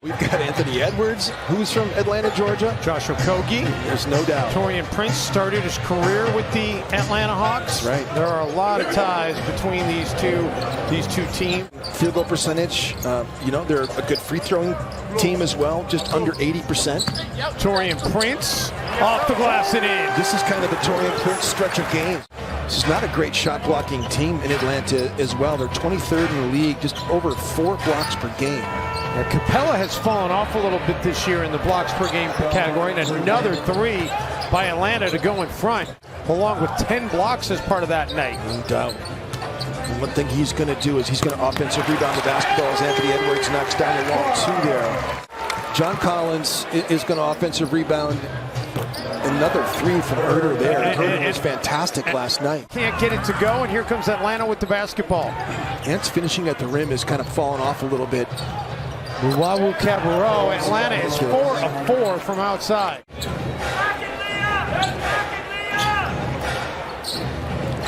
We've got Anthony Edwards, who's from Atlanta, Georgia. Josh Okogie. There's no doubt. Taurean Prince started his career with the Atlanta Hawks. Right. There are a lot of ties between these two teams. Field goal percentage, they're a good free throwing team as well, just under 80%. Taurean Prince off the glass and in. This is kind of the Taurean Prince stretch of games. This is not a great shot blocking team in Atlanta as well. They're 23rd in the league, just over 4 blocks per game. Now, Capella has fallen off a little bit this year in the blocks per game category, and another 3 by Atlanta to go in front, along with 10 blocks as part of that night. No doubt. And one thing he's going to do is he's going to offensive rebound the basketball as Anthony Edwards knocks down a long 2 there. John Collins is going to offensive rebound another 3 from Herder there. Herder was fantastic last night. Can't get it to go, and here comes Atlanta with the basketball. Ants finishing at the rim is kind of fallen off a little bit. Wawu Cabarro, Atlanta is 4 of 4 from outside.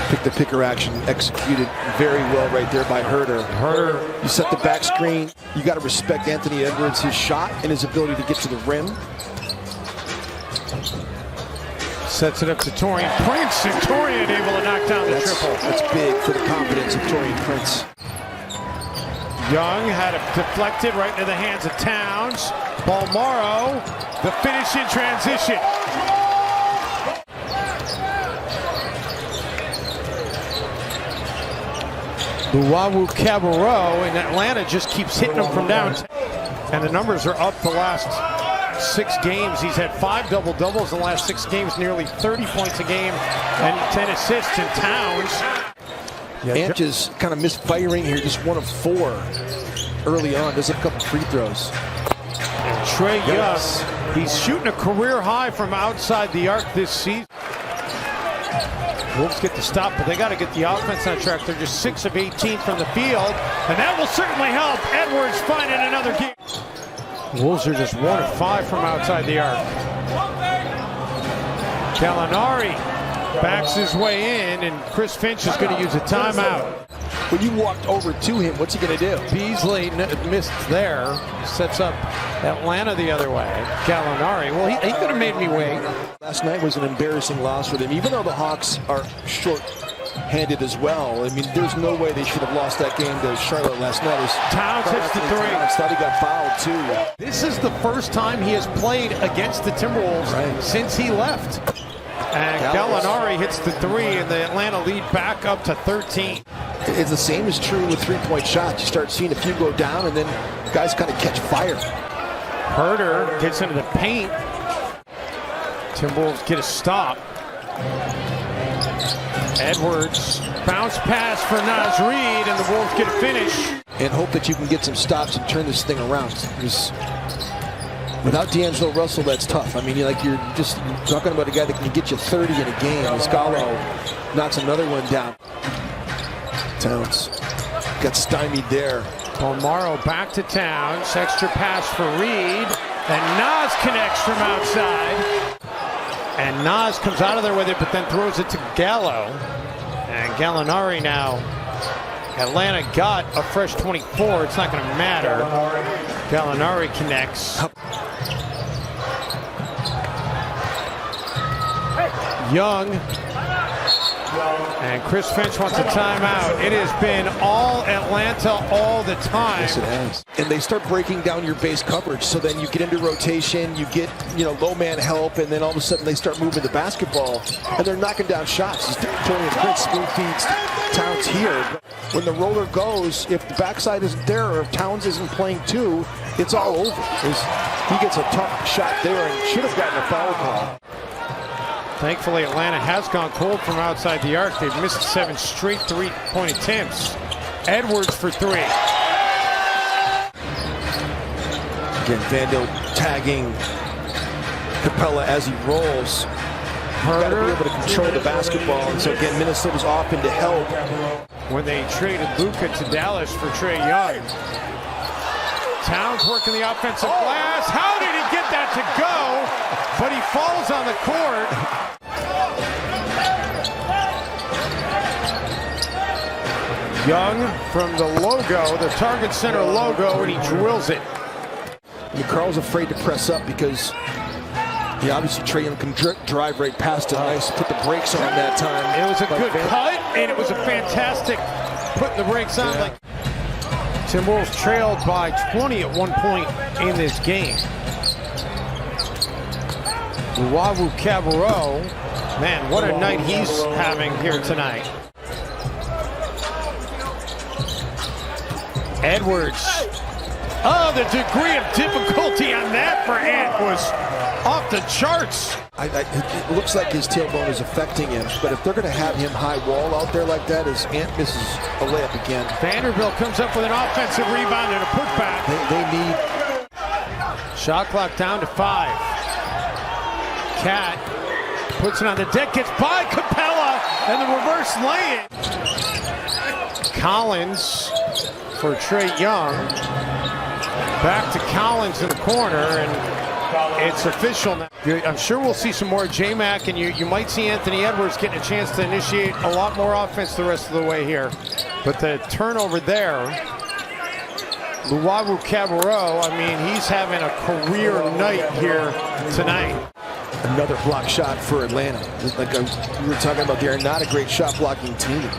Pick the picker action executed very well right there by Herder. You set the back screen. You got to respect Anthony Edwards, his shot and his ability to get to the rim. Sets it up to Taurean Prince, and Taurean able to knock down the triple. That's big for the confidence of Taurean Prince. Young had it deflected right into the hands of Towns. Balmaro, the finish in transition. Wawu Cabarro, and Atlanta just keeps hitting them from down. And the numbers are up the last 6 games. He's had 5 double-doubles in the last 6 games, nearly 30 points a game, and 10 assists. And Towns. Ant is kind of misfiring here, just 1 of 4 early on. Does a couple free throws. And Trey Young, he's shooting a career high from outside the arc this season. Wolves get the stop, but they got to get the offense on track. They're just 6 of 18 from the field, and that will certainly help Edwards finding another game. Wolves are just 1 of 5 from outside the arc. Gallinari backs his way in, and Chris Finch is going to use a timeout. When you walked over to him, what's he going to do? Beasley missed there. Sets up Atlanta the other way. Gallinari, well, he could have made me wait. Last night was an embarrassing loss for them, even though the Hawks are short-handed as well. I mean, there's no way they should have lost that game to Charlotte last night. Towns hits the 3. Towns thought he got fouled, too. This is the first time he has played against the Timberwolves since he left. And Gallinari hits the 3, and the Atlanta lead back up to 13. It's the same is true with 3-point shots. You start seeing a few go down, and then guys kind of catch fire. Herder gets into the paint. Timberwolves get a stop. Edwards, bounce pass for Naz Reid, and the Wolves get a finish. And hope that you can get some stops and turn this thing around. Because without D'Angelo Russell, that's tough. I mean, you're just talking about a guy that can get you 30 in a game. Scalo knocks another one down. Towns got stymied there. Balmaro back to Towns. Extra pass for Reid. And Naz connects from outside. And Naz comes out of there with it, but then throws it to Gallo. And Gallinari now. Atlanta got a fresh 24. It's not going to matter. Gallinari connects. Young. And Chris Finch wants a timeout. It has been all Atlanta all the time. Yes, it has. And they start breaking down your base coverage. So then you get into rotation, you get, low man help, and then all of a sudden they start moving the basketball. And they're knocking down shots. Taurean Prince spoon feeds Towns here. When the roller goes, if the backside isn't there or if Towns isn't playing too, it's all over. He gets a tough shot there and should have gotten a foul call. Thankfully, Atlanta has gone cold from outside the arc. They've missed 7 straight 3-point attempts. Edwards for 3. Again, Vando tagging Capella as he rolls. Got to be able to control the basketball. And so again, Minnesota's off into help. When they traded Luka to Dallas for Trey Young. Towns working the offensive glass. How did he get that to go? But he falls on the court. Young from the logo, the Target Center logo, and he drills it. I mean, Carl's afraid to press up because obviously Trae Young can drive right past him. Nice, put the brakes on that time. It was a good cut, and it was a fantastic putting the brakes on. Yeah. Like Timberwolves trailed by 20 at one point in this game. Luwawu Cabarrot, man, what a night he's having here tonight. Edwards. Oh, the degree of difficulty on that for Ant was off the charts. It looks like his tailbone is affecting him, but if they're going to have him high wall out there like that, as Ant misses a layup again. Vanderbilt comes up with an offensive rebound and a putback. They need... Shot clock down to 5. Cat puts it on the deck, gets by Capella, and the reverse lay-in. Collins for Trae Young. Back to Collins in the corner, and it's official now. I'm sure we'll see some more J-Mac, and you might see Anthony Edwards getting a chance to initiate a lot more offense the rest of the way here. But the turnover there, Luwawu Cabarrot, I mean, he's having a career night here tonight. Another block shot for Atlanta. Like we were talking about, they're not a great shot blocking team.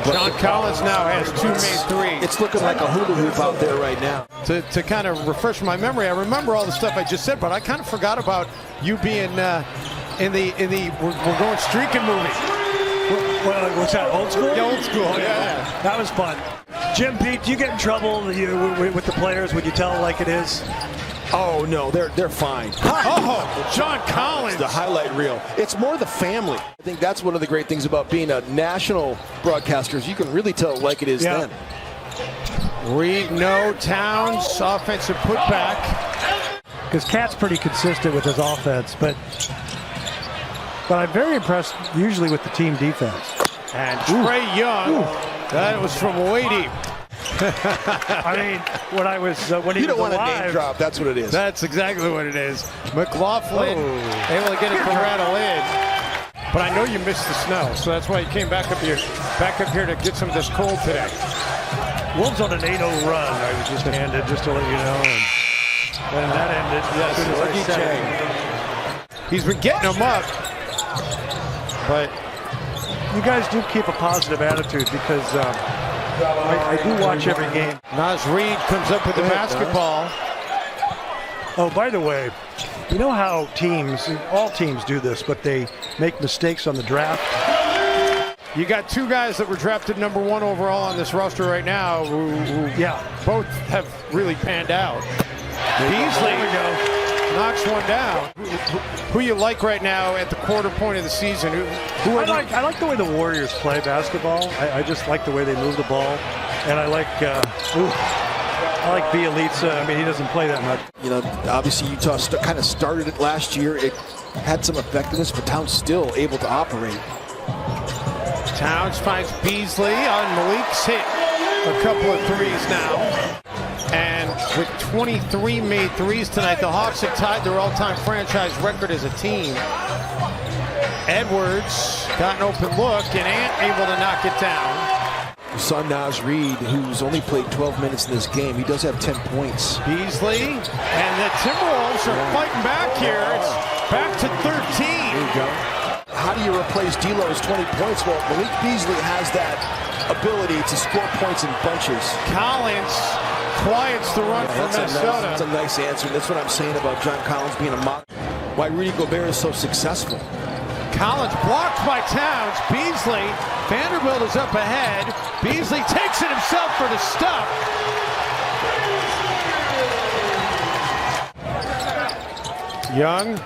John Collins now has 2 made threes. It's looking like a hula hoop out there right now. To kind of refresh my memory, I remember all the stuff I just said, but I kind of forgot about you being in the we're going streaking movie. What's that, old school? Yeah, old school, yeah. That was fun. Jim, Pete, do you get in trouble with the players when you tell it like it is? Oh, no, they're fine. Oh, John Collins. The highlight reel. It's more the family. I think that's one of the great things about being a national broadcaster is you can really tell it like it is then. Reed, no. Towns, offensive putback. Because Cat's pretty consistent with his offense, but I'm very impressed usually with the team defense. And Trae Young, that was from way deep. I mean, when he was You don't want to name drop, that's what it is. That's exactly what it is. McLaughlin able to get it to rattle in. But I know you missed the snow, so that's why you came back up here to get some of this cold today. Wolves on an 8-0 run, I was just handed, just to let you know. And that ended. Yes, he's been getting them up. But you guys do keep a positive attitude because I do watch every game. Naz Reid comes up with the basketball. Oh, by the way, you know how all teams do this, but they make mistakes on the draft? You got 2 guys that were drafted number 1 overall on this roster right now who both have really panned out. Beasley knocks one down. Who you like right now at the quarter point of the season? I like the way the Warriors play basketball. I just like the way they move the ball, and I like Bielitsa. I mean, he doesn't play that much. You know, obviously Utah kind of started it last year. It had some effectiveness, but Towns still able to operate. Towns finds Beasley on Malik's hit. A couple of threes now. And with 23 made threes tonight, the Hawks have tied their all-time franchise record as a team. Edwards got an open look, and Ant able to knock it down. You saw Naz Reid, who's only played 12 minutes in this game. He does have 10 points. Beasley, and the Timberwolves are fighting back here. It's back to 13. There you go. How do you replace D'Lo's 20 points? Well, Malik Beasley has that ability to score points in bunches. Collins quiets the run for Minnesota. That's a nice answer. That's what I'm saying about John Collins being a mock. Why Rudy Gobert is so successful. Collins blocked by Towns. Beasley, Vanderbilt is up ahead. Beasley takes it himself for the stop. Young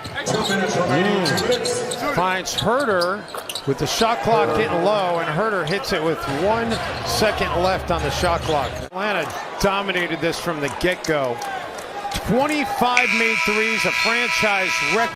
finds Herter with the shot clock getting low, and Herter hits it with 1 second left on the shot clock. Atlanta dominated this from the get-go. 25 made threes, a franchise record.